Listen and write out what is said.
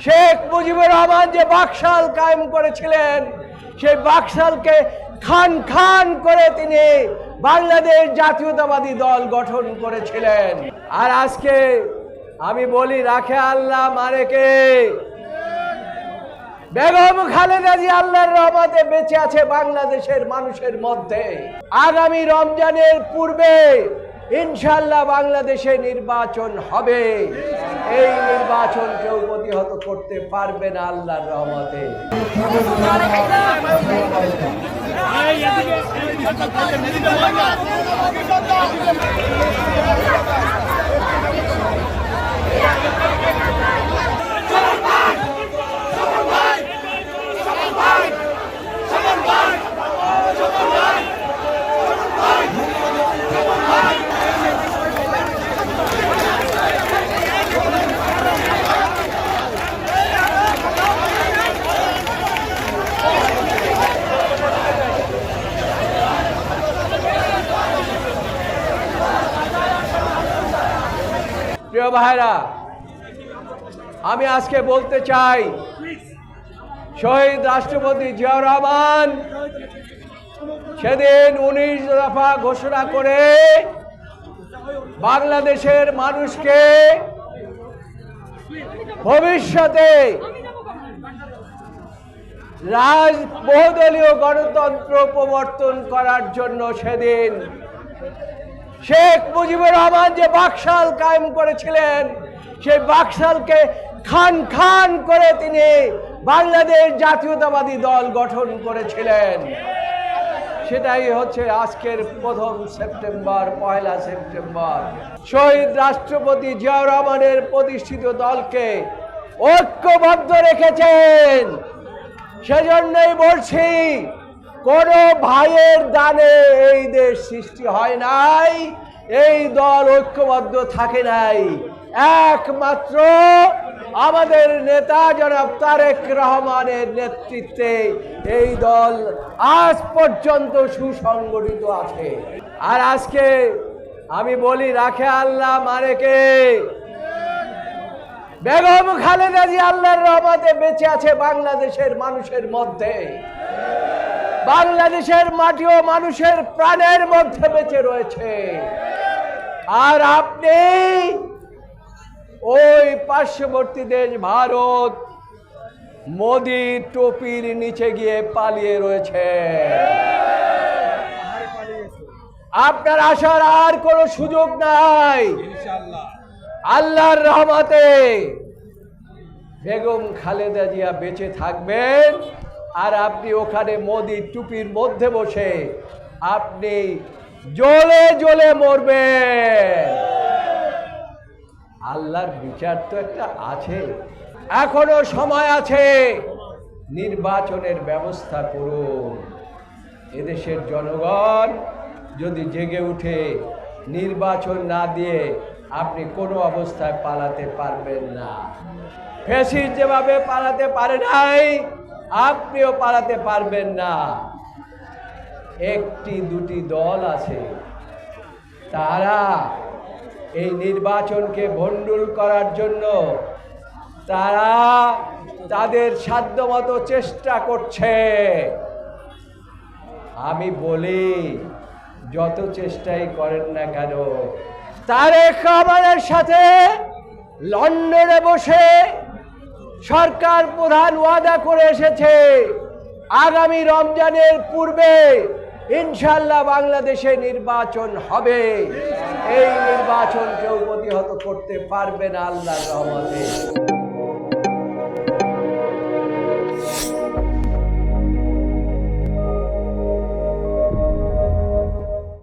শেখ মুজিবুর রহমান যে বাকশাল কায়েম করেছিলেন, সেই বাকশালকে খান খান করে তিনি বাংলাদেশ জাতীয়তাবাদী দল গঠন করেছিলেন। আর আজকে আমি বলি, রাখে আল্লাহ মানে কে? বেগম খালেদা জিয়া আল্লাহর রহমতে বেঁচে আছে বাংলাদেশের মানুষের মধ্যে। আগামী রমজানের পূর্বে ইনশাআল্লাহ বাংলাদেশে নির্বাচন হবে। এই নির্বাচন কেউ প্রতিহত করতে পারবে না আল্লাহর রহমতে। প্রিয় ভাইরা, আমি আজকে বলতে চাই, শহীদ রাষ্ট্রপতি জিয়াউর রহমান সেদিন 19 দফা ঘোষণা করে বাংলাদেশের মানুষকে ভবিষ্যতে বহুদলীয় গণতন্ত্র প্রবর্তন করার জন্য সেদিন শেখ মুজিবুর রহমান যে বাকশাল কায়েম করেছিলেন, সেই বাকশালকে খান খান করে তিনি বাংলাদেশ জাতীয়তাবাদী দল গঠন করেছিলেন। সেটাই হচ্ছে আজকের প্রথম সেপ্টেম্বর, 1 সেপ্টেম্বর শহীদ রাষ্ট্রপতি জিয়াউর রহমানের প্রতিষ্ঠিত দলকে ঐক্যবদ্ধ রেখেছেন। সেজন্যই বলছি, কোন ভাইয়ের দানে এই দেশ সৃষ্টি হয় নাই, এই দল ঐক্যবদ্ধ থাকে নাই। একমাত্র আমাদের নেতা জনাব তারেক রহমানের নেতৃত্বে এই দল আজ পর্যন্ত সুসংগঠিত আছে। আর আজকে আমি বলি, রাখে আল্লাহ মানে কে? বেগম খালেদা জিয়া আল্লাহর রহমতে বেঁচে আছে বাংলাদেশের মানুষের মধ্যে। বাংলাদেশের মাটি ও মানুষের প্রাণের মধ্যে বেঁচে রয়েছে। আর আপনি ওই পার্শ্ববর্তী দেশ ভারত মোদি টুপির নিচে গিয়ে পালিয়ে রয়েছে। আপনার আসার আর কোনো সুযোগ নাই। আল্লাহর রহমতে বেগম খালেদা জিয়া বেঁচে থাকবেন, আর আপনি ওখানে মোদি টুপির মধ্যে বসে আপনি জ্বলে জ্বলে মরবেন। আল্লাহর বিচার তো একটা আছে, এখনো সময় আছে। নির্বাচনের ব্যবস্থা করুন। এদেশের জনগণ যদি জেগে উঠে নির্বাচন না দিয়ে আপনি কোনো অবস্থায় পালাতে পারবেন না। ফ্যাসিস্ট যেভাবে পালাতে পারে নাই, আপনিও পালাতে পারবেন না। একটি দুটি দল আছে, তারা এই নির্বাচনকে ভণ্ডুল করার জন্য তারা তাদের সাধ্যমতো চেষ্টা করছে। আমি বলি, যত চেষ্টাই করেন না কেন, তারেক রহমানের সাথে লন্ডনে বসে সরকার প্রধান ওয়াদা করে এসেছে, আগামী রমজানের পূর্বে ইনশাআল্লাহ বাংলাদেশে নির্বাচন হবে। এই নির্বাচন কেউ প্রতিহত করতে পারবে না আল্লাহর রহমতে।